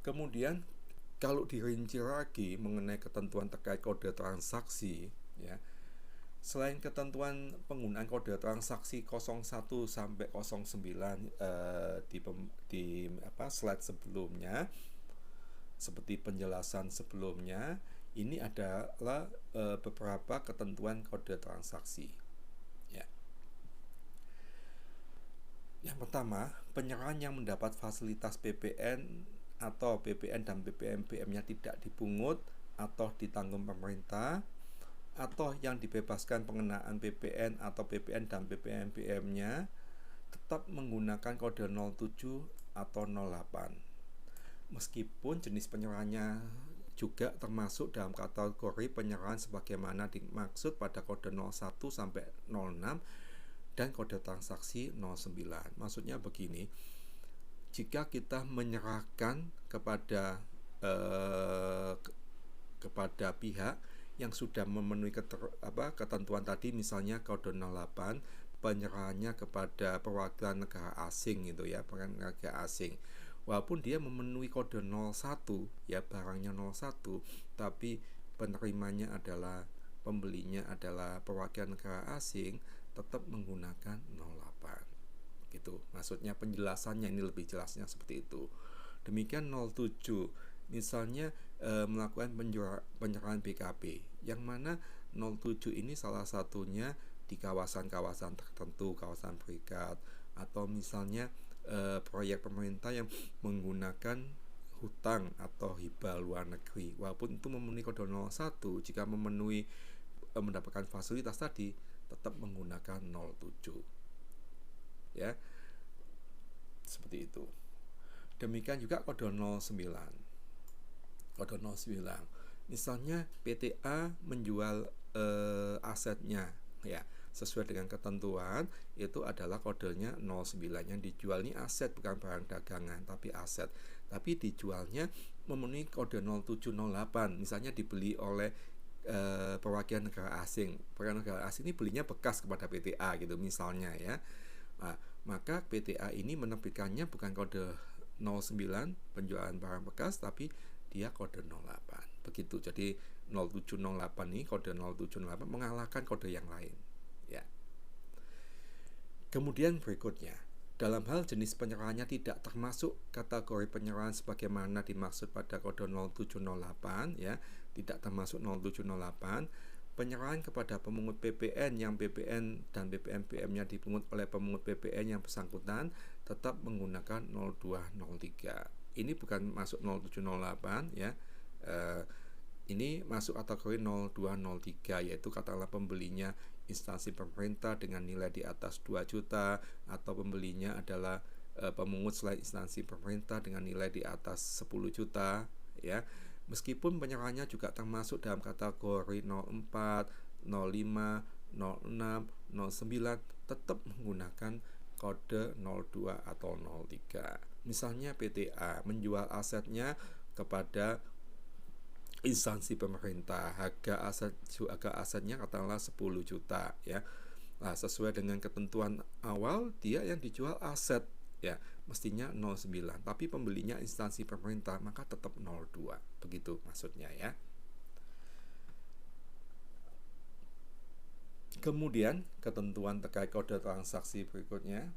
Kemudian kalau dirinci lagi mengenai ketentuan terkait kode transaksi, ya, selain ketentuan penggunaan kode transaksi 01 sampai 09 di slide sebelumnya, seperti penjelasan sebelumnya, ini adalah beberapa ketentuan kode transaksi. Ya. Yang pertama, penyerahan yang mendapat fasilitas PPN atau PPN dan PPNBM-nya tidak dipungut atau ditanggung pemerintah, atau yang dibebaskan pengenaan PPN atau PPN dan PPNBM-nya tetap menggunakan kode 07 atau 08. Meskipun jenis penyerahannya juga termasuk dalam kategori penyerahan sebagaimana dimaksud pada kode 01 sampai 06 dan kode transaksi 09. Maksudnya begini, jika kita menyerahkan kepada pihak yang sudah memenuhi ketentuan tadi, misalnya kode 08, penyerahannya kepada perwakilan negara asing gitu ya, perwakilan negara asing. Walaupun dia memenuhi kode 01, ya barangnya 01, tapi penerimanya adalah, pembelinya adalah perwakilan negara asing, tetap menggunakan 08. Gitu. Maksudnya penjelasannya ini lebih jelasnya seperti itu. Demikian 07, misalnya melakukan penyerahan BKP, yang mana 07 ini salah satunya di kawasan-kawasan tertentu, kawasan berikat, atau misalnya proyek pemerintah yang menggunakan hutang atau hibah luar negeri. Walaupun itu memenuhi kode 01, jika memenuhi mendapatkan fasilitas tadi, tetap menggunakan 07. Ya, seperti itu. Demikian juga kode 09. Kode 09. Misalnya PTA menjual asetnya, ya, sesuai dengan ketentuan, itu adalah kodenya 09. Yang dijual ini aset, bukan barang dagangan, tapi aset. Tapi dijualnya memenuhi kode 0708. Misalnya dibeli oleh perwakilan negara asing. Perwakilan negara asing ini belinya bekas kepada PTA gitu misalnya, ya. Nah, maka PTA ini menerbitkannya bukan kode 09 penjualan barang bekas, tapi dia kode 08. Begitu. Jadi 0708 ini, kode 0708 mengalahkan kode yang lain. Ya. Kemudian berikutnya, dalam hal jenis penyerahannya tidak termasuk kategori penyerahan sebagaimana dimaksud pada kode 0708, ya, tidak termasuk 0708. Penyerahan kepada pemungut PPN yang PPN dan PPNBM-nya dipungut oleh pemungut PPN yang bersangkutan tetap menggunakan 0203. Ini bukan masuk 0708, ya. Ini masuk kategori 0203, yaitu katakanlah pembelinya instansi pemerintah dengan nilai di atas 2 juta, atau pembelinya adalah pemungut selain instansi pemerintah dengan nilai di atas 10 juta, ya. Meskipun penyerahannya juga termasuk dalam kategori 04, 05, 06, 09, tetap menggunakan kode 02 atau 03. Misalnya PTA menjual asetnya kepada instansi pemerintah, harga asetnya katakanlah 10 juta, ya. Nah, sesuai dengan ketentuan awal, dia yang dijual aset, ya, mestinya 09, tapi pembelinya instansi pemerintah, maka tetap 02. Begitu maksudnya, ya. Kemudian ketentuan terkait kode transaksi berikutnya.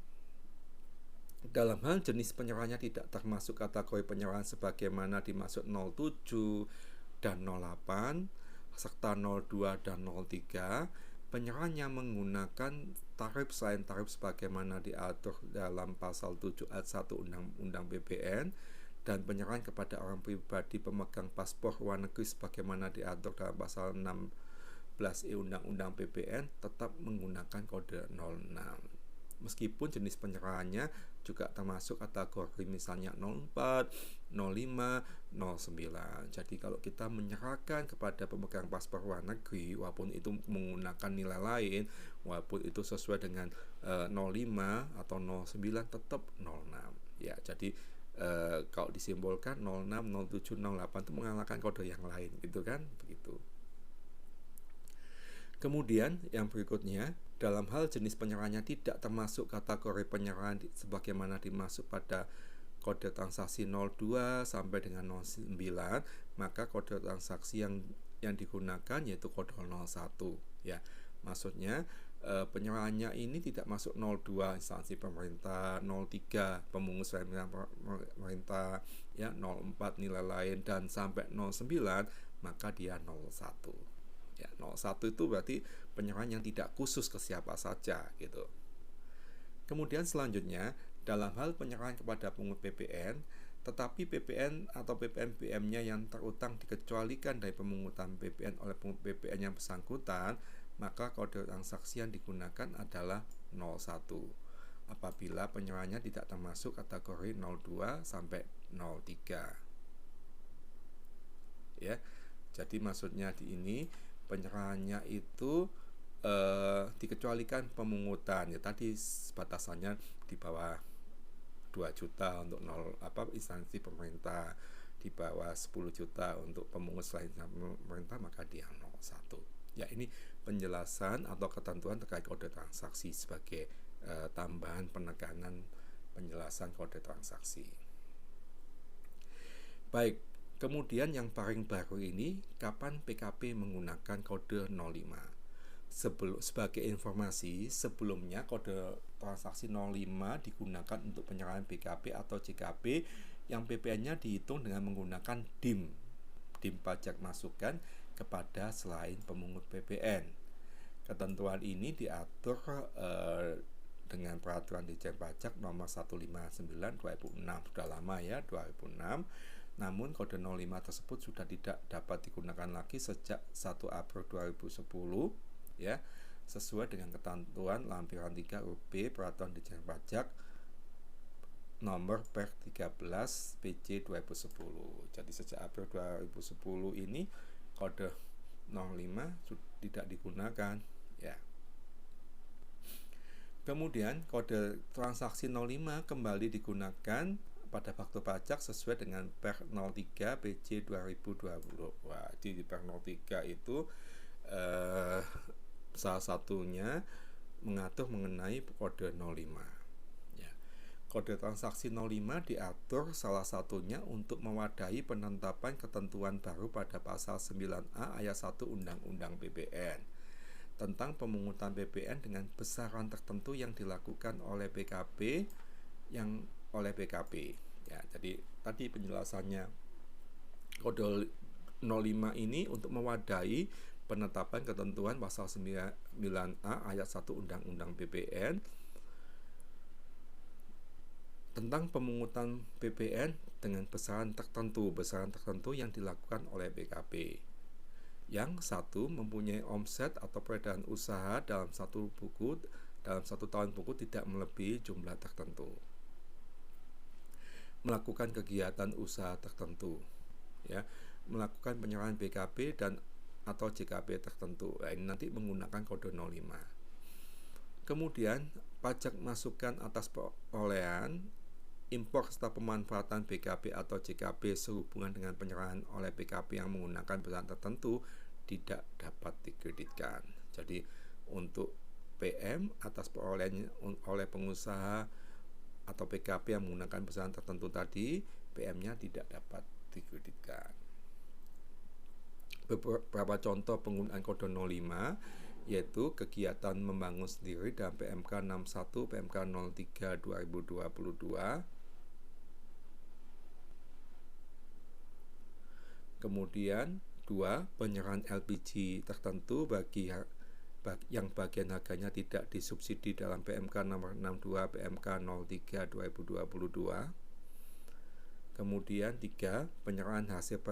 Dalam hal jenis penyerahannya tidak termasuk kategori penyerahan sebagaimana dimaksud 07 dan 08 serta 02 dan 03, penyerahan yang menggunakan tarif selain tarif sebagaimana diatur dalam pasal 7 ayat 1 Undang-Undang PPN, dan penyerahan kepada orang pribadi pemegang paspor luar negeri sebagaimana diatur dalam pasal 16 Undang-Undang PPN tetap menggunakan kode 06. Meskipun jenis penyerahannya juga termasuk kategori misalnya 04, 05, 09. Jadi kalau kita menyerahkan kepada pemegang paspor luar negeri, walaupun itu menggunakan nilai lain, walaupun itu sesuai dengan 05 atau 09, tetap 06. Ya, jadi kalau disimbolkan 06, 07, 08 itu mengalahkan kode yang lain, gitu kan? Begitu. Kemudian yang berikutnya, dalam hal jenis penyerahannya tidak termasuk kategori penyerahan sebagaimana dimaksud pada kode transaksi 02 sampai dengan 09, maka kode transaksi yang digunakan yaitu kode 01 ya. Maksudnya penyerahannya ini tidak masuk 02 instansi pemerintah, 03 pemungut selain pemerintah ya, 04 nilai lain, dan sampai 09 maka dia 01 ya. 01 itu berarti penyerahan yang tidak khusus ke siapa saja gitu. Kemudian selanjutnya, dalam hal penyerahan kepada pungut PPN, tetapi PPN atau PPN-PM-nya yang terutang dikecualikan dari pemungutan PPN oleh pungut PPN yang bersangkutan, maka kode transaksi yang digunakan adalah 01 apabila penyerahannya tidak termasuk kategori 02 sampai 03 ya. Jadi maksudnya di ini penyerahannya itu dikecualikan pemungutan ya, tadi batasannya di bawah 2 juta untuk instansi pemerintah, di bawah 10 juta untuk pemungut selain pemerintah, maka dia 01 ya. Ini penjelasan atau ketentuan terkait kode transaksi sebagai tambahan penekanan penjelasan kode transaksi. Baik, kemudian yang paling baru ini, kapan PKP menggunakan kode 05? Sebagai informasi, sebelumnya kode transaksi 05 digunakan untuk penyerahan BKP atau JKP yang PPN-nya dihitung dengan menggunakan DIM pajak masukan kepada selain pemungut PPN. Ketentuan ini diatur dengan peraturan Ditjen Pajak nomor 159/2006, sudah lama ya, 2006. Namun kode 05 tersebut sudah tidak dapat digunakan lagi sejak 1 April 2010 ya, sesuai dengan ketentuan lampiran 3 UB peraturan Ditjen Pajak nomor per 13 PJ 2010. Jadi sejak April 2010 ini kode 05 tidak digunakan ya. Kemudian kode transaksi 05 kembali digunakan pada faktur pajak sesuai dengan per 03 PJ 2020. Wah, di per 03 itu salah satunya mengatur mengenai kode 05. Kode transaksi 05 diatur salah satunya untuk mewadahi penetapan ketentuan baru pada pasal 9A ayat 1 Undang-Undang PPN tentang pemungutan PPN dengan besaran tertentu yang dilakukan oleh PKP ya. Jadi tadi penjelasannya, kode 05 ini untuk mewadahi penetapan ketentuan pasal 9A ayat 1 Undang-Undang PPN tentang pemungutan PPN dengan besaran tertentu yang dilakukan oleh PKP. Yang satu, mempunyai omset atau peredaran usaha dalam satu tahun buku tidak melebihi jumlah tertentu. Melakukan kegiatan usaha tertentu, ya, melakukan penyerahan BKP dan atau JKP tertentu. Nah, ini nanti menggunakan kode 05. Kemudian pajak masukan atas perolehan, impor serta pemanfaatan BKP atau JKP sehubungan dengan penyerahan oleh BKP yang menggunakan besaran tertentu tidak dapat dikreditkan. Jadi untuk PM atas perolehan oleh pengusaha atau PKP yang menggunakan besaran tertentu tadi, PM-nya tidak dapat dikreditkan. Beberapa contoh penggunaan kode 05 yaitu kegiatan membangun sendiri dalam PMK 61, PMK 03 2022. Kemudian 2, penyerahan LPG tertentu yang bagian harganya tidak disubsidi dalam PMK nomor 62, PMK 03 2022. Kemudian 3, penyerahan hasil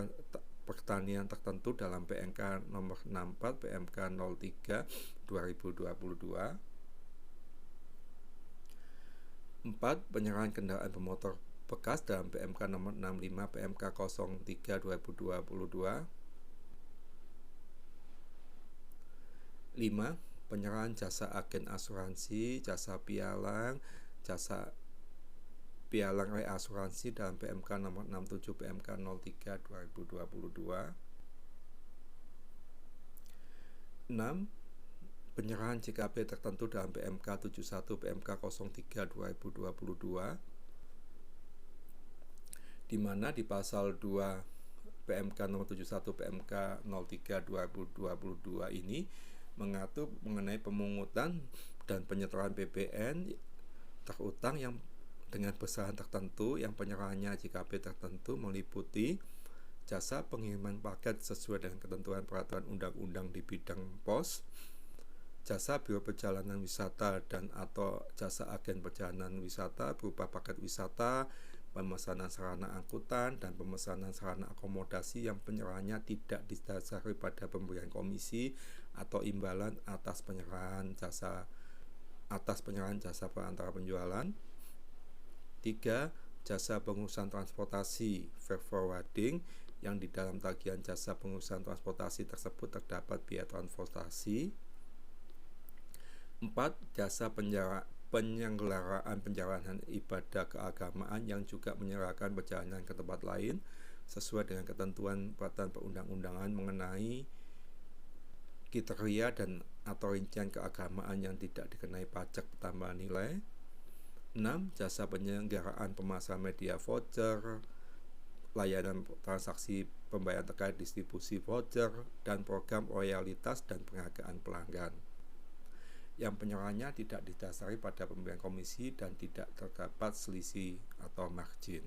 pertanian tertentu dalam PMK nomor 64, PMK 03 2022. 4, penyerahan kendaraan bermotor bekas dalam PMK nomor 65, PMK 03 2022. 5, penyerahan jasa agen asuransi, jasa pialang reasuransi dalam PMK nomor 67, PMK 03 2022. 6, penyerahan JKP tertentu dalam PMK 71, PMK 03 2022. di mana di pasal 2 PMK nomor 71 PMK 03 2022 ini mengatur mengenai pemungutan dan penyetoran PPN terutang yang dengan besaran tertentu yang penyerahannya JKP tertentu meliputi jasa pengiriman paket sesuai dengan ketentuan peraturan undang-undang di bidang pos, jasa biro perjalanan wisata dan atau jasa agen perjalanan wisata berupa paket wisata, pemesanan sarana angkutan, dan pemesanan sarana akomodasi yang penyerahannya tidak didasari pada pemberian komisi atau imbalan atas penyerahan jasa perantara penjualan. 3. Jasa pengurusan transportasi freight forwarding yang di dalam tagihan jasa pengurusan transportasi tersebut terdapat biaya transportasi. 4. Jasa penyelenggaraan perjalanan ibadah keagamaan yang juga menyerahkan perjalanan ke tempat lain sesuai dengan ketentuan peraturan perundang-undangan mengenai kriteria dan atau rincian keagamaan yang tidak dikenai pajak tambahan nilai. 6. Jasa penyelenggaraan pemasaran media voucher, layanan transaksi pembayaran terkait distribusi voucher, dan program loyalitas dan penghargaan pelanggan yang penyerahannya tidak didasari pada pemberian komisi dan tidak terdapat selisih atau margin.